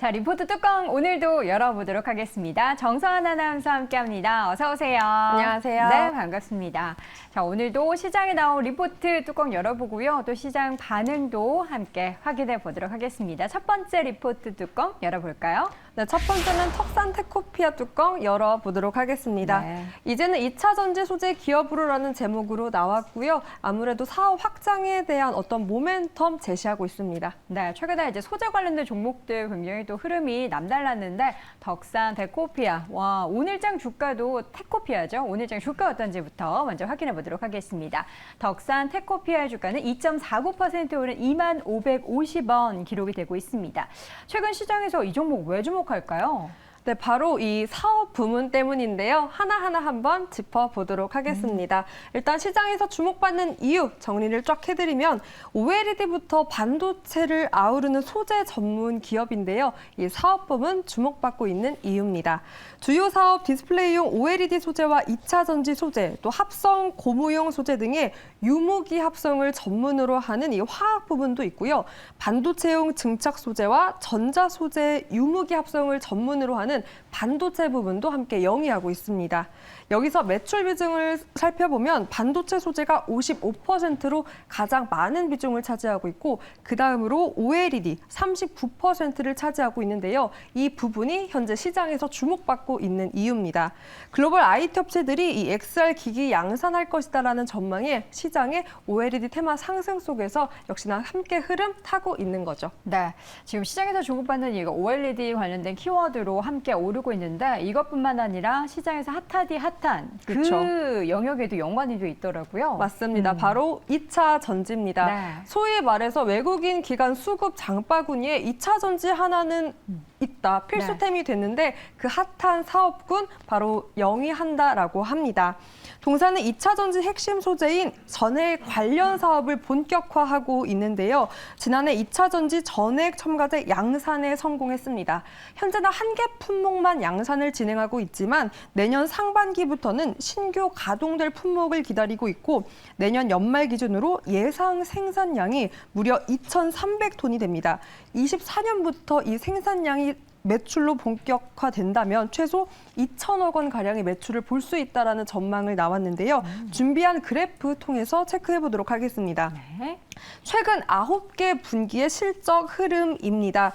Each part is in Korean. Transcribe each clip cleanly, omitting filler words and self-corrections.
자, 리포트 뚜껑 오늘도 열어보도록 하겠습니다. 정서한 아나운서와 함께합니다. 어서 오세요. 안녕하세요. 네, 반갑습니다. 자, 오늘도 시장에 나온 리포트 뚜껑 열어보고요. 또 시장 반응도 함께 확인해 보도록 하겠습니다. 첫 번째 리포트 뚜껑 열어볼까요? 네, 첫 번째는 턱산 테코피아 뚜껑 열어보도록 하겠습니다. 네. 이제는 2차 전지 소재 기업으로라는 제목으로 나왔고요. 아무래도 사업 확장에 대한 어떤 모멘텀 제시하고 있습니다. 네, 최근에 이제 소재 관련된 종목들 굉장히 또 흐름이 남달랐는데 턱산 테코피아, 와, 오늘장 주가도 테코피아죠. 오늘장 주가 어떤지부터 먼저 확인해 보도록 하겠습니다. 턱산 테코피아의 주가는 2.49% 오른 2550원 기록이 되고 있습니다. 최근 시장에서 이 종목 왜 주목할까요? 네, 바로 이 사업 부문 때문인데요. 하나하나 한번 짚어보도록 하겠습니다. 일단 시장에서 주목받는 이유 정리를 쫙 해드리면 OLED부터 반도체를 아우르는 소재 전문 기업인데요. 이 사업 부문 주목받고 있는 이유입니다. 주요 사업 디스플레이용 OLED 소재와 2차 전지 소재, 또 합성 고무용 소재 등의 유무기 합성을 전문으로 하는 이 화학 부분도 있고요. 반도체용 증착 소재와 전자 소재 유무기 합성을 전문으로 하는 반도체 부분도 함께 영위하고 있습니다. 여기서 매출 비중을 살펴보면 반도체 소재가 55%로 가장 많은 비중을 차지하고 있고 그 다음으로 OLED 39%를 차지하고 있는데요. 이 부분이 현재 시장에서 주목받고 있는 이유입니다. 글로벌 IT 업체들이 이 XR 기기 양산할 것이다라는 전망에 시장의 OLED 테마 상승 속에서 역시나 함께 흐름 타고 있는 거죠. 네, 지금 시장에서 주목받는 이유가 OLED 관련된 키워드로 함께 오르고 있는데 이것뿐만 아니라 시장에서 핫하디 핫한 그렇죠. 그 영역에도 연관이 돼 있더라고요. 맞습니다. 바로 2차 전지입니다. 네. 소위 말해서 외국인 기관 수급 장바구니에 2차 전지 하나는 있다. 필수템이 됐는데 그 핫한 사업군 바로 영위한다라고 합니다. 동사는 2차 전지 핵심 소재인 전액 관련 사업을 본격화하고 있는데요. 지난해 2차 전지 전액 첨가제 양산에 성공했습니다. 현재는 한 개 품목만 양산을 진행하고 있지만 내년 상반기부터는 신규 가동될 품목을 기다리고 있고 내년 연말 기준으로 예상 생산량이 무려 2,300톤이 됩니다. 24년부터 이 생산량이 매출로 본격화된다면 최소 2천억 원 가량의 매출을 볼 수 있다라는 전망을 나왔는데요. 준비한 그래프 통해서 체크해 보도록 하겠습니다. 네. 최근 9개 분기의 실적 흐름입니다.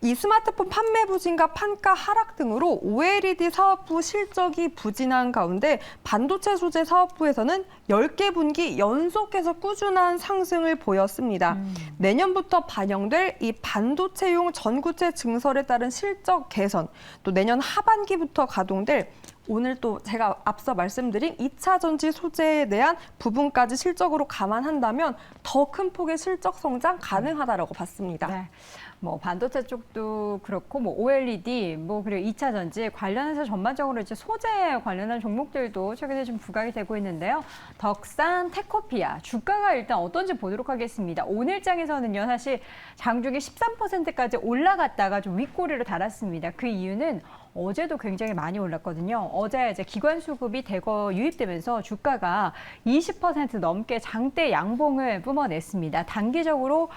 이 스마트폰 판매 부진과 판가 하락 등으로 OLED 사업부 실적이 부진한 가운데 반도체 소재 사업부에서는 10개 분기 연속해서 꾸준한 상승을 보였습니다. 내년부터 반영될 이 반도체용 전구체 증설에 따른 실적 개선, 또 내년 하반기부터 가동될 오늘 또 제가 앞서 말씀드린 2차 전지 소재에 대한 부분까지 실적으로 감안한다면 더 큰 폭의 실적 성장 가능하다라고 봤습니다. 네. 뭐 반도체 쪽도 그렇고 뭐 OLED 그리고 2차 전지 관련해서 전반적으로 이제 소재 관련한 종목들도 최근에 좀 부각이 되고 있는데요. 덕산 테코피아 주가가 일단 어떤지 보도록 하겠습니다. 오늘장에서는요 사실 장중에 13%까지 올라갔다가 좀 윗꼬리로 달았습니다. 그 이유는 어제도 굉장히 많이 올랐거든요. 어제 이제 기관 수급이 대거 유입되면서 주가가 20% 넘게 장대 양봉을 뿜어냈습니다. 단기적으로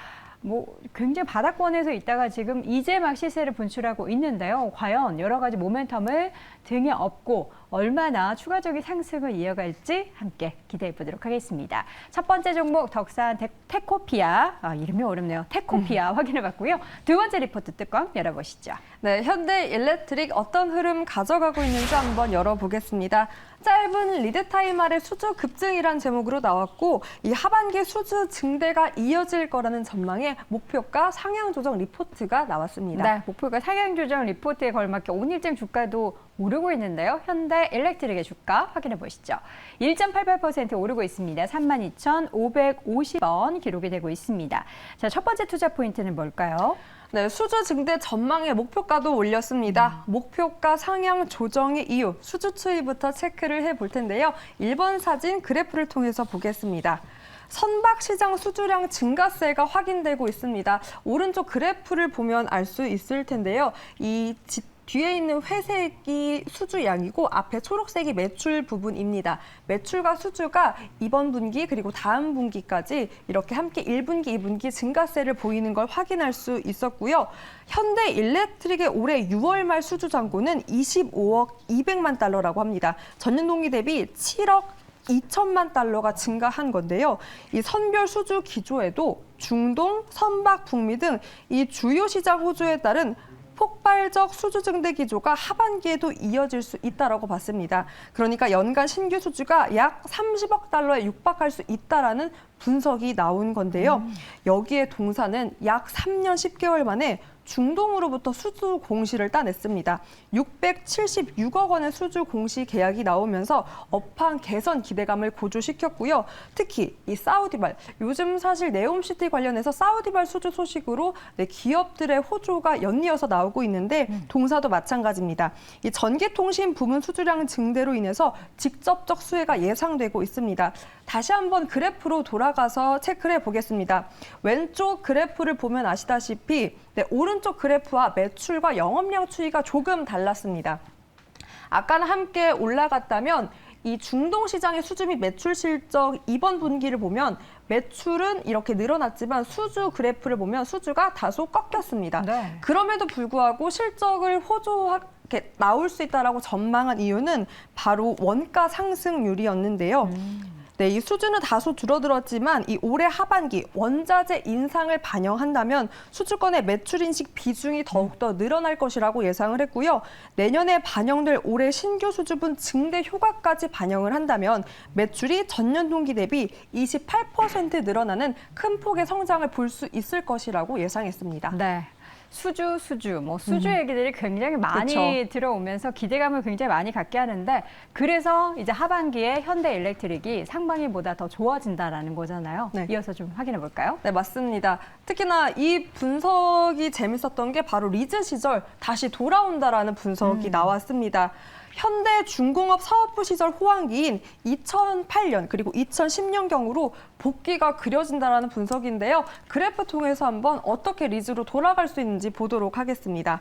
굉장히 바닥권에서 있다가 지금 이제 막 시세를 분출하고 있는데요. 과연 여러 가지 모멘텀을 등에 업고 얼마나 추가적인 상승을 이어갈지 함께 기대해 보도록 하겠습니다. 첫 번째 종목 덕산 테코피아, 이름이 어렵네요. 테코피아 확인해 봤고요. 두 번째 리포트 뚜껑 열어보시죠. 네, 현대 일렉트릭 어떤 흐름 가져가고 있는지 한번 열어보겠습니다. 짧은 리드타임 아래 수주 급증이란 제목으로 나왔고 이 하반기 수주 증대가 이어질 거라는 전망에 목표가 상향 조정 리포트가 나왔습니다. 네, 목표가 상향 조정 리포트에 걸맞게 오늘장 주가도 오르고 있는데요. 현대 일렉트릭의 주가 확인해 보시죠. 1.88% 오르고 있습니다. 32,550원 기록이 되고 있습니다. 자, 첫 번째 투자 포인트는 뭘까요? 네, 수주 증대 전망에 목표가도 올렸습니다. 목표가 상향 조정의 이유, 수주 추이부터 체크를 해볼 텐데요. 1번 사진 그래프를 통해서 보겠습니다. 선박 시장 수주량 증가세가 확인되고 있습니다. 오른쪽 그래프를 보면 알 수 있을 텐데요. 뒤에 있는 회색이 수주량이고 앞에 초록색이 매출 부분입니다. 매출과 수주가 이번 분기 그리고 다음 분기까지 이렇게 함께 1분기, 2분기 증가세를 보이는 걸 확인할 수 있었고요. 현대 일렉트릭의 올해 6월 말 수주 잔고는 25억 200만 달러라고 합니다. 전년 동기 대비 7억 2천만 달러가 증가한 건데요. 이 선별 수주 기조에도 중동, 선박, 북미 등 이 주요 시장 호조에 따른 폭발적 수주 증대 기조가 하반기에도 이어질 수 있다라고 봤습니다. 그러니까 연간 신규 수주가 약 30억 달러에 육박할 수 있다라는 분석이 나온 건데요. 여기에 동사는 약 3년 10개월 만에 중동으로부터 수주 공시를 따냈습니다. 676억 원의 수주 공시 계약이 나오면서 업황 개선 기대감을 고조시켰고요. 특히 이 사우디발, 요즘 사실 네옴시티 관련해서 사우디발 수주 소식으로 기업들의 호조가 연이어서 나오고 있는데 동사도 마찬가지입니다. 이 전기통신 부문 수주량 증대로 인해서 직접적 수혜가 예상되고 있습니다. 다시 한번 그래프로 돌아가서 체크를 해보겠습니다. 왼쪽 그래프를 보면 아시다시피 오른쪽 그래프와 매출과 영업량 추이가 조금 달랐습니다. 아까는 함께 올라갔다면 이 중동 시장의 수주 및 매출 실적 이번 분기를 보면 매출은 이렇게 늘어났지만 수주 그래프를 보면 수주가 다소 꺾였습니다. 네. 그럼에도 불구하고 실적을 호조하게 나올 수 있다라고 전망한 이유는 바로 원가 상승률이었는데요. 네, 이 수주는 다소 줄어들었지만 이 올해 하반기 원자재 인상을 반영한다면 수주권의 매출 인식 비중이 더욱더 늘어날 것이라고 예상을 했고요. 내년에 반영될 올해 신규 수주분 증대 효과까지 반영을 한다면 매출이 전년 동기 대비 28% 늘어나는 큰 폭의 성장을 볼 수 있을 것이라고 예상했습니다. 네. 수주, 수주 얘기들이 굉장히 많이 그렇죠. 들어오면서 기대감을 굉장히 많이 갖게 하는데 그래서 이제 하반기에 현대 일렉트릭이 상반기보다 더 좋아진다라는 거잖아요. 네. 이어서 좀 확인해 볼까요? 네, 맞습니다. 특히나 이 분석이 재밌었던 게 바로 리즈 시절 다시 돌아온다라는 분석이 나왔습니다. 현대 중공업 사업부 시절 호황기인 2008년 그리고 2010년경으로 복귀가 그려진다라는 분석인데요. 그래프 통해서 한번 어떻게 리즈로 돌아갈 수 있는지 보도록 하겠습니다.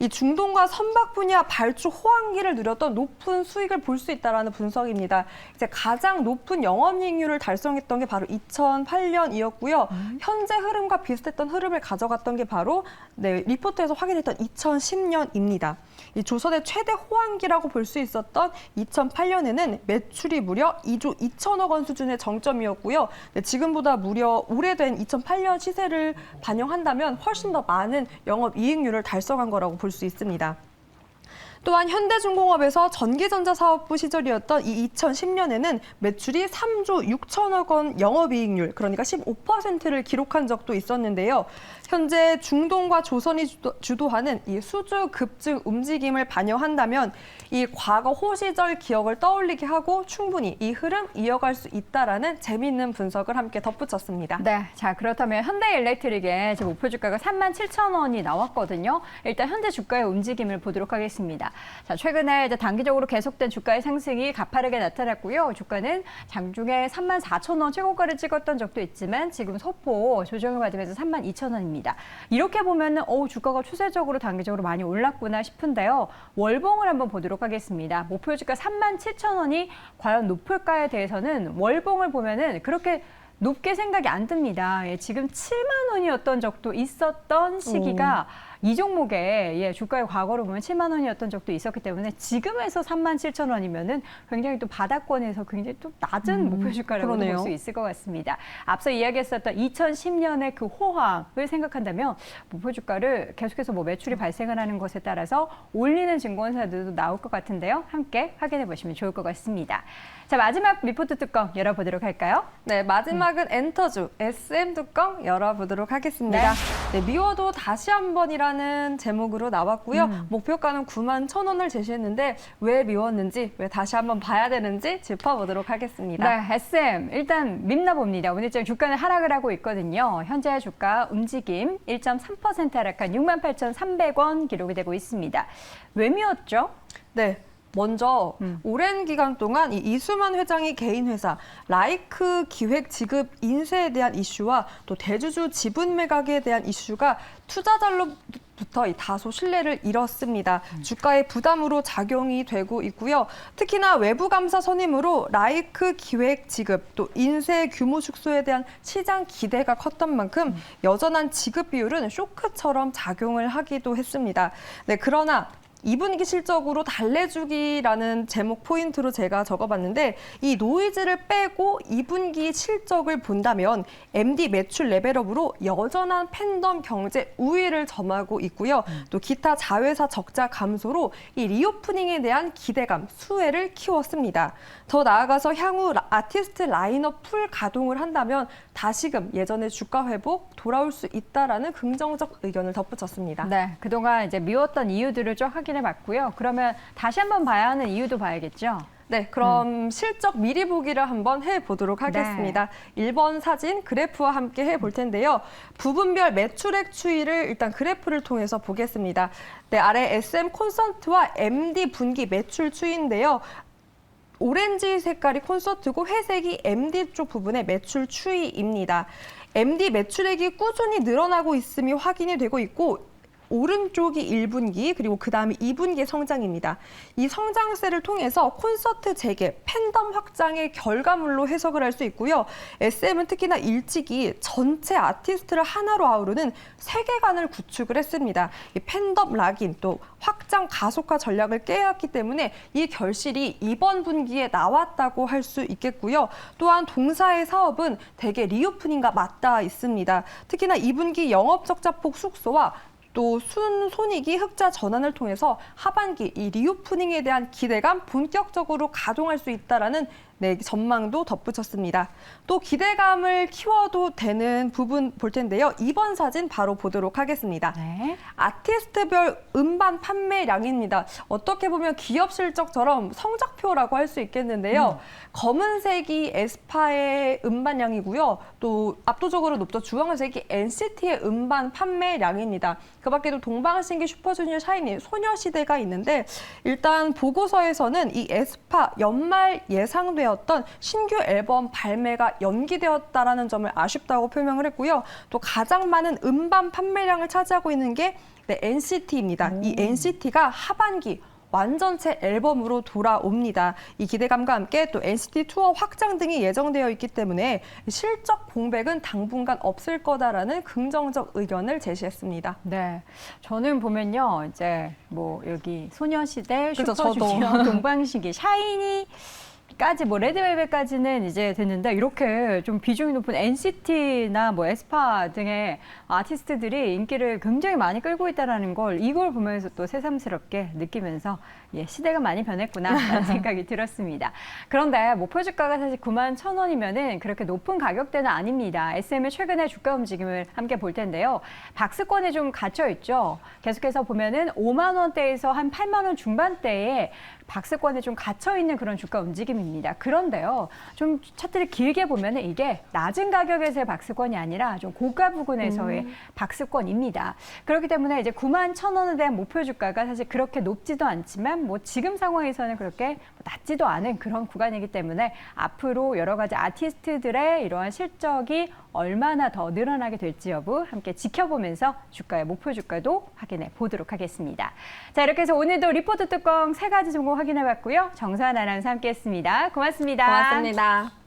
이 중동과 선박 분야 발주 호황기를 누렸던 높은 수익을 볼 수 있다라는 분석입니다. 이제 가장 높은 영업이익률을 달성했던 게 바로 2008년이었고요. 현재 흐름과 비슷했던 흐름을 가져갔던 게 바로 리포트에서 확인했던 2010년입니다. 이 조선의 최대 호황기라고 볼 수 있었던 2008년에는 매출이 무려 2조 2천억 원 수준의 정점이었고요. 지금보다 무려 오래된 2008년 시세를 반영한다면 훨씬 더 많은 영업이익률을 달성한 거라고 볼 수 있습니다. 또한 현대중공업에서 전기전자 사업부 시절이었던 이 2010년에는 매출이 3조 6천억 원 영업이익률, 그러니까 15%를 기록한 적도 있었는데요. 현재 중동과 조선이 주도하는 이 수주 급증 움직임을 반영한다면 이 과거 호시절 기억을 떠올리게 하고 충분히 이 흐름 이어갈 수 있다라는 재미있는 분석을 함께 덧붙였습니다. 네, 자 그렇다면 현대 일렉트릭의 지금 목표 주가가 37,000원이 나왔거든요. 일단 현재 주가의 움직임을 보도록 하겠습니다. 자, 최근에 이제 단기적으로 계속된 주가의 상승이 가파르게 나타났고요. 주가는 장중에 34,000원 최고가를 찍었던 적도 있지만 지금 소폭 조정을 받으면서 32,000원입니다. 이렇게 보면은 주가가 추세적으로 단기적으로 많이 올랐구나 싶은데요. 월봉을 한번 보도록 하겠습니다. 목표 주가 37,000원이 과연 높을까에 대해서는 월봉을 보면은 그렇게 높게 생각이 안 듭니다. 예, 지금 7만 원이었던 적도 있었던 시기가 이 종목의 주가의 과거로 보면 7만 원이었던 적도 있었기 때문에 지금에서 37,000원이면은 굉장히 또 바닥권에서 굉장히 또 낮은 목표 주가라고 볼 수 있을 것 같습니다. 앞서 이야기했었던 2010년의 그 호황을 생각한다면 목표 주가를 계속해서 매출이 발생을 하는 것에 따라서 올리는 증권사들도 나올 것 같은데요. 함께 확인해 보시면 좋을 것 같습니다. 자, 마지막 리포트 뚜껑 열어보도록 할까요? 네, 마지막은 엔터주 SM 뚜껑 열어보도록 하겠습니다. 네, 미워도 다시 한 번이라는 제목으로 나왔고요. 목표가는 91,000원을 제시했는데 왜 미웠는지, 왜 다시 한번 봐야 되는지 짚어보도록 하겠습니다. 네, SM 일단 밉나 봅니다. 오늘 좀 주가는 하락을 하고 있거든요. 현재 주가 움직임 1.3% 하락한 68,300원 기록이 되고 있습니다. 왜 미웠죠? 네. 먼저 오랜 기간 동안 이 이수만 회장이 개인 회사 라이크 기획 지급 인쇄에 대한 이슈와 또 대주주 지분 매각에 대한 이슈가 투자자로부터 다소 신뢰를 잃었습니다. 주가의 부담으로 작용이 되고 있고요. 특히나 외부 감사 선임으로 라이크 기획 지급 또 인쇄 규모 축소에 대한 시장 기대가 컸던 만큼 여전한 지급 비율은 쇼크처럼 작용을 하기도 했습니다. 네, 그러나 2분기 실적으로 달래주기라는 제목 포인트로 제가 적어봤는데 이 노이즈를 빼고 2분기 실적을 본다면 MD 매출 레벨업으로 여전한 팬덤 경제 우위를 점하고 있고요. 또 기타 자회사 적자 감소로 이 리오프닝에 대한 기대감, 수혜를 키웠습니다. 더 나아가서 향후 아티스트 라인업 풀 가동을 한다면 다시금 예전의 주가 회복 돌아올 수 있다라는 긍정적 의견을 덧붙였습니다. 네, 그동안 이제 미웠던 이유들을 쭉 확인해봤고요. 그러면 다시 한번 봐야 하는 이유도 봐야겠죠. 네, 그럼 실적 미리 보기를 한번 해보도록 하겠습니다. 1번 사진 그래프와 함께 해볼 텐데요. 부분별 매출액 추이를 일단 그래프를 통해서 보겠습니다. 네, 아래 SM 콘서트와 MD 분기 매출 추이인데요. 오렌지 색깔이 콘서트고 회색이 MD 쪽 부분의 매출 추이입니다. MD 매출액이 꾸준히 늘어나고 있음이 확인이 되고 있고 오른쪽이 1분기 그리고 그다음에 2분기 성장입니다. 이 성장세를 통해서 콘서트 재개, 팬덤 확장의 결과물로 해석을 할 수 있고요. SM은 특히나 일찍이 전체 아티스트를 하나로 아우르는 세계관을 구축을 했습니다. 이 팬덤 락인 또 확장 가속화 전략을 깨왔기 때문에 이 결실이 이번 분기에 나왔다고 할 수 있겠고요. 또한 동사의 사업은 대개 리오프닝과 맞닿아 있습니다. 특히나 2분기 영업 적자폭 숙소와 또 순손익이 흑자 전환을 통해서 하반기 이 리오프닝에 대한 기대감 본격적으로 가동할 수 있다라는 전망도 덧붙였습니다. 또 기대감을 키워도 되는 부분 볼 텐데요. 2번 사진 바로 보도록 하겠습니다. 네. 아티스트별 음반 판매량입니다. 어떻게 보면 기업 실적처럼 성적표라고 할 수 있겠는데요. 검은색이 에스파의 음반량이고요. 또 압도적으로 높던 주황색이 NCT의 음반 판매량입니다. 그 밖에도 동방신기, 슈퍼주니어, 샤이니, 소녀시대가 있는데 일단 보고서에서는 이 에스파 연말 예상되었던 신규 앨범 발매가 연기되었다라는 점을 아쉽다고 표명을 했고요. 또 가장 많은 음반 판매량을 차지하고 있는 게 NCT입니다. 이 NCT가 하반기 완전체 앨범으로 돌아옵니다. 이 기대감과 함께 또 NCT 투어 확장 등이 예정되어 있기 때문에 실적 공백은 당분간 없을 거다라는 긍정적 의견을 제시했습니다. 네, 저는 보면요, 이제 뭐 여기 소녀시대, 그죠, 슈퍼주니어, 동방신기, 샤이니. 까지 뭐 레드벨벳까지는 이제 됐는데 이렇게 좀 비중이 높은 NCT나 뭐 에스파 등의 아티스트들이 인기를 굉장히 많이 끌고 있다는 걸 이걸 보면서 또 새삼스럽게 느끼면서 시대가 많이 변했구나라는 생각이 들었습니다. 그런데 목표 주가가 사실 91,000원이면은 그렇게 높은 가격대는 아닙니다. SM의 최근의 주가 움직임을 함께 볼 텐데요. 박스권에 좀 갇혀 있죠. 계속해서 보면은 5만 원대에서 한 8만 원 중반대에 박스권에 좀 갇혀 있는 그런 주가 움직임입니다. 그런데요, 좀 차트를 길게 보면은 이게 낮은 가격에서의 박스권이 아니라 좀 고가 부근에서의 박스권입니다. 그렇기 때문에 이제 91,000원에 대한 목표 주가가 사실 그렇게 높지도 않지만 뭐 지금 상황에서는 그렇게 낮지도 않은 그런 구간이기 때문에 앞으로 여러 가지 아티스트들의 이러한 실적이 얼마나 더 늘어나게 될지 여부 함께 지켜보면서 주가의 목표 주가도 확인해 보도록 하겠습니다. 자, 이렇게 해서 오늘도 리포트 뚜껑 3가지 종목 확인해 봤고요. 정수환 아나운서 함께했습니다. 고맙습니다. 고맙습니다.